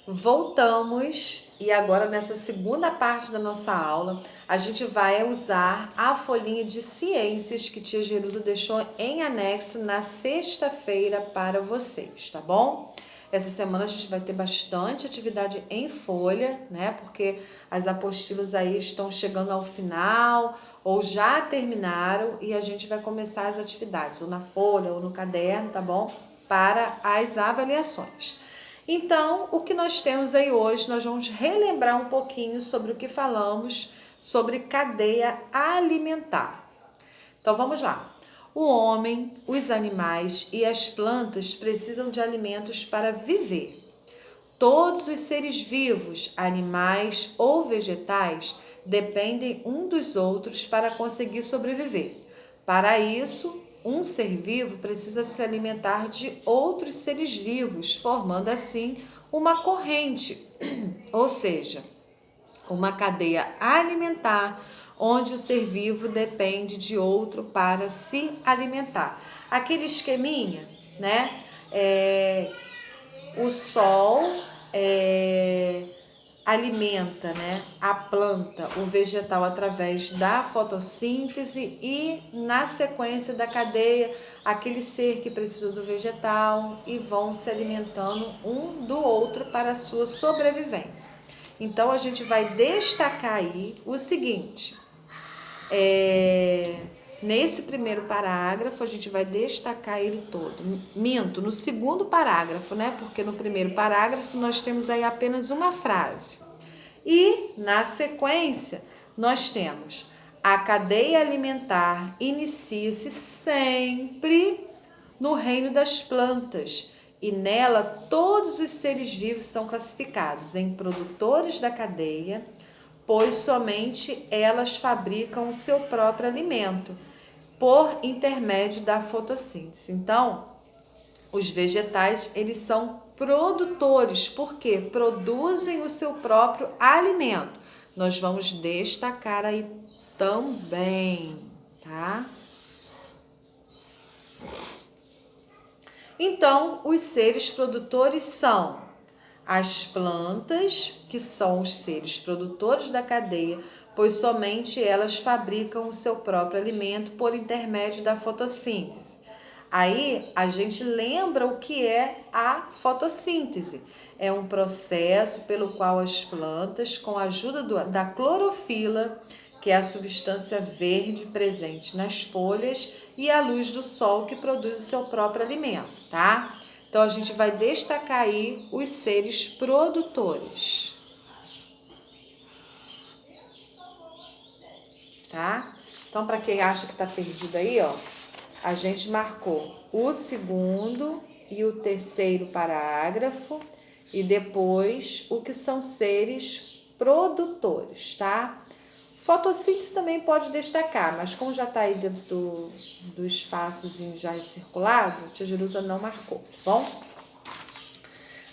Voltamos e agora nessa segunda parte da nossa aula a gente vai usar a folhinha de ciências que tia Jerusa deixou em anexo na sexta-feira para vocês, tá bom? Essa semana a gente vai ter bastante atividade em folha, né? Porque as apostilas aí estão chegando ao final ou já terminaram e a gente vai começar as atividades ou na folha ou no caderno, tá bom? Para as avaliações. Então, o que nós temos aí hoje, nós vamos relembrar um pouquinho sobre o que falamos sobre cadeia alimentar. Então, vamos lá. O homem, os animais e as plantas precisam de alimentos para viver. Todos os seres vivos, animais ou vegetais, dependem um dos outros para conseguir sobreviver. Para isso, um ser vivo precisa se alimentar de outros seres vivos, formando assim uma corrente, ou seja, uma cadeia alimentar, onde o ser vivo depende de outro para se alimentar. Aquele esqueminha, né? O sol alimenta, né, a planta, o vegetal, através da fotossíntese e, na sequência da cadeia, aquele ser que precisa do vegetal e vão se alimentando um do outro para a sua sobrevivência. Então, a gente vai destacar aí o seguinte, nesse primeiro parágrafo, a gente vai destacar ele todo. Minto, no segundo parágrafo, né? Porque no primeiro parágrafo nós temos aí apenas uma frase. E, na sequência, nós temos a cadeia alimentar inicia-se sempre no reino das plantas e nela todos os seres vivos são classificados em produtores da cadeia, pois somente elas fabricam o seu próprio alimento por intermédio da fotossíntese. Então, os vegetais, eles são produtores, porque produzem o seu próprio alimento. Nós vamos destacar aí também, tá? Então, os seres produtores são as plantas, que são os seres produtores da cadeia, pois somente elas fabricam o seu próprio alimento por intermédio da fotossíntese. Aí a gente lembra o que é a fotossíntese. É um processo pelo qual as plantas, com a ajuda da clorofila, que é a substância verde presente nas folhas, e a luz do sol, que produz o seu próprio alimento, tá? Então, a gente vai destacar aí os seres produtores, tá? Então, para quem acha que tá perdido aí, ó, a gente marcou o segundo e o terceiro parágrafo e depois o que são seres produtores, tá? Fotossíntese também pode destacar, mas como já está aí dentro do espaçozinho já circulado, tia Jerusa não marcou, tá bom?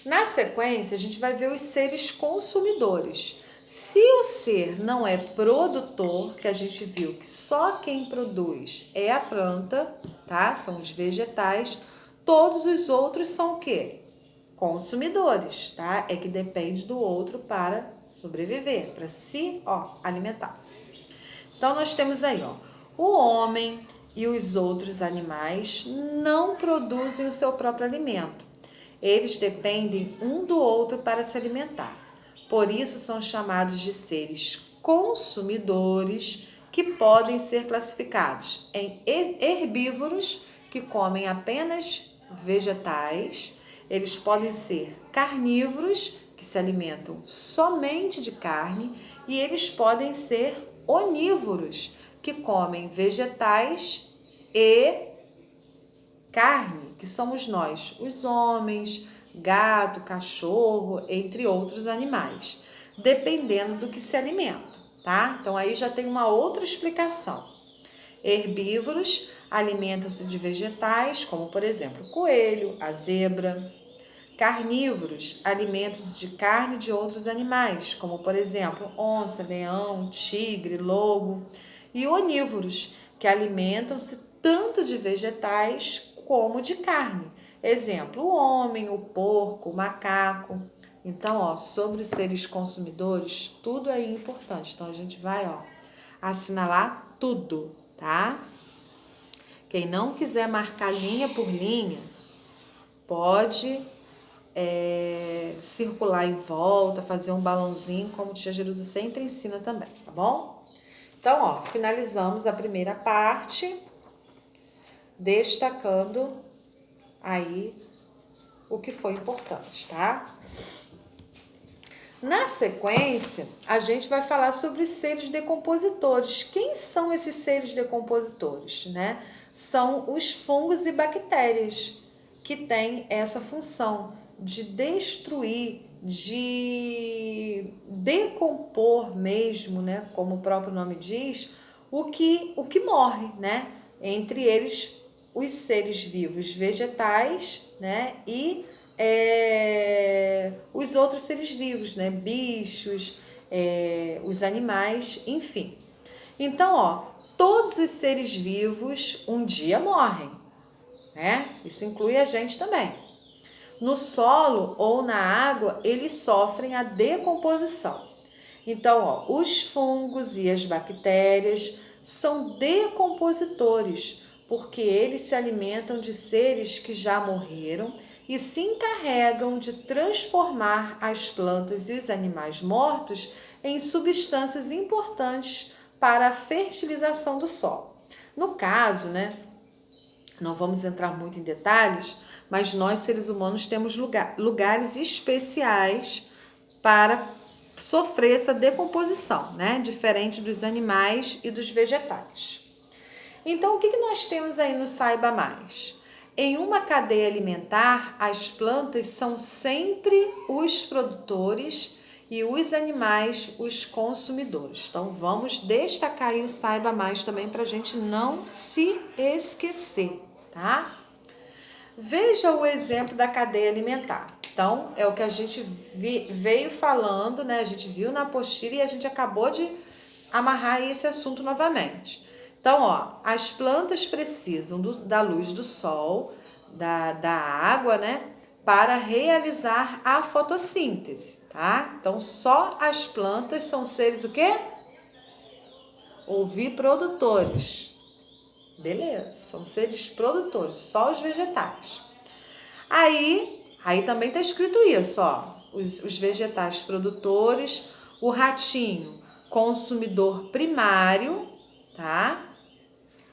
Na sequência, a gente vai ver os seres consumidores. Se o ser não é produtor, que a gente viu que só quem produz é a planta, tá? São os vegetais, todos os outros são o quê? Consumidores, tá? É que depende do outro para sobreviver, para se alimentar. Então, nós temos aí, o homem e os outros animais não produzem o seu próprio alimento. Eles dependem um do outro para se alimentar. Por isso, são chamados de seres consumidores, que podem ser classificados em herbívoros, que comem apenas vegetais. Eles podem ser carnívoros, que se alimentam somente de carne, e eles podem ser onívoros, que comem vegetais e carne, que somos nós, os homens, gato, cachorro, entre outros animais, dependendo do que se alimenta, tá? Então aí já tem uma outra explicação. Herbívoros alimentam-se de vegetais, como por exemplo, o coelho, a zebra. Carnívoros alimentam-se de carne de outros animais, como por exemplo, onça, leão, tigre, lobo. E onívoros, que alimentam-se tanto de vegetais como de carne. Exemplo, o homem, o porco, o macaco. Então, ó, sobre os seres consumidores, tudo é importante. Então, a gente vai, ó, assinalar tudo, tá? Quem não quiser marcar linha por linha, pode circular em volta, fazer um balãozinho, como o Tia Jerusa sempre ensina também, tá bom? Então, ó, finalizamos a primeira parte, destacando aí o que foi importante, tá? Na sequência, a gente vai falar sobre os seres decompositores. Quem são esses seres decompositores, né? São os fungos e bactérias que têm essa função de destruir, de decompor mesmo, né? Como o próprio nome diz, o que morre, né? Entre eles, os seres vivos vegetais, né? E os outros seres vivos, né? Bichos, os animais, enfim. Então, ó, todos os seres vivos um dia morrem, né? Isso inclui a gente também. No solo ou na água, eles sofrem a decomposição. Então, ó, os fungos e as bactérias são decompositores, porque eles se alimentam de seres que já morreram e se encarregam de transformar as plantas e os animais mortos em substâncias importantes para a fertilização do solo. No caso, né, não vamos entrar muito em detalhes, mas nós, seres humanos, temos lugares especiais para sofrer essa decomposição, né? Diferente dos animais e dos vegetais. Então, o que nós temos aí no Saiba Mais? Em uma cadeia alimentar, as plantas são sempre os produtores e os animais os consumidores. Então, vamos destacar aí o Saiba Mais também para a gente não se esquecer, tá? Veja o exemplo da cadeia alimentar. Então, é o que a gente veio falando, né? A gente viu na apostila e a gente acabou de amarrar esse assunto novamente. Então, ó, as plantas precisam da luz do sol, da água, né? Para realizar a fotossíntese, tá? Então, só as plantas são seres o quê? Ovi-produtores. Beleza, são seres produtores, só os vegetais. Aí também está escrito isso, ó, os vegetais produtores, o ratinho consumidor primário, tá?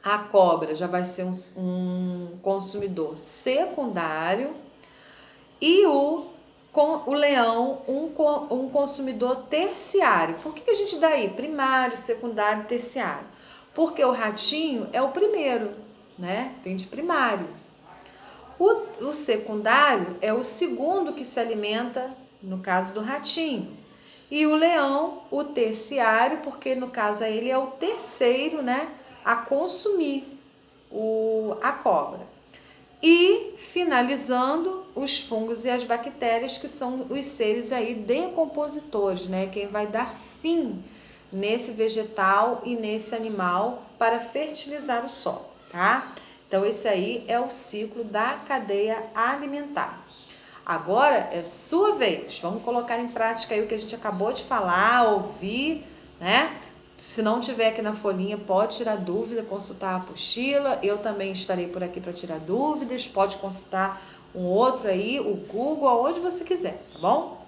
A cobra já vai ser um consumidor secundário e o leão um consumidor terciário. Por que a gente dá aí primário, secundário, terciário? Porque o ratinho é o primeiro, né? Vem de primário. O secundário é o segundo que se alimenta, no caso do ratinho. E o leão, o terciário, porque no caso ele é o terceiro, né, a consumir a cobra. E finalizando, os fungos e as bactérias, que são os seres aí decompositores, né, quem vai dar fim nesse vegetal e nesse animal para fertilizar o solo, tá? Então, esse aí é o ciclo da cadeia alimentar. Agora é sua vez. Vamos colocar em prática aí o que a gente acabou de falar, ouvir, né? Se não tiver aqui na folhinha, pode tirar dúvida, consultar a apostila. Eu também estarei por aqui para tirar dúvidas. Pode consultar um outro aí, o Google, aonde você quiser, tá bom?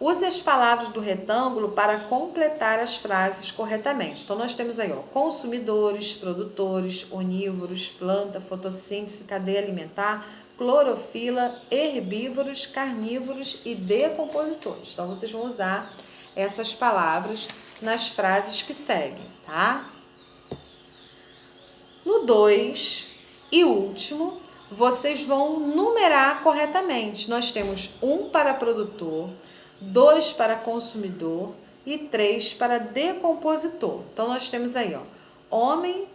Use as palavras do retângulo para completar as frases corretamente. Então, nós temos aí, ó, consumidores, produtores, onívoros, planta, fotossíntese, cadeia alimentar, clorofila, herbívoros, carnívoros e decompositores. Então, vocês vão usar essas palavras nas frases que seguem, tá? No 2 e último, vocês vão numerar corretamente. Nós temos 1 para produtor, 2 para consumidor e 3 para decompositor. Então, nós temos aí, ó, homem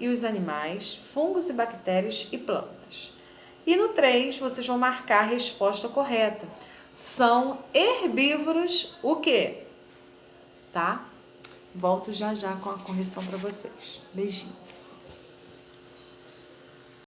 e os animais, fungos e bactérias e plantas. E no 3, vocês vão marcar a resposta correta. São herbívoros o quê? Tá? Volto já com a correção para vocês. Beijinhos.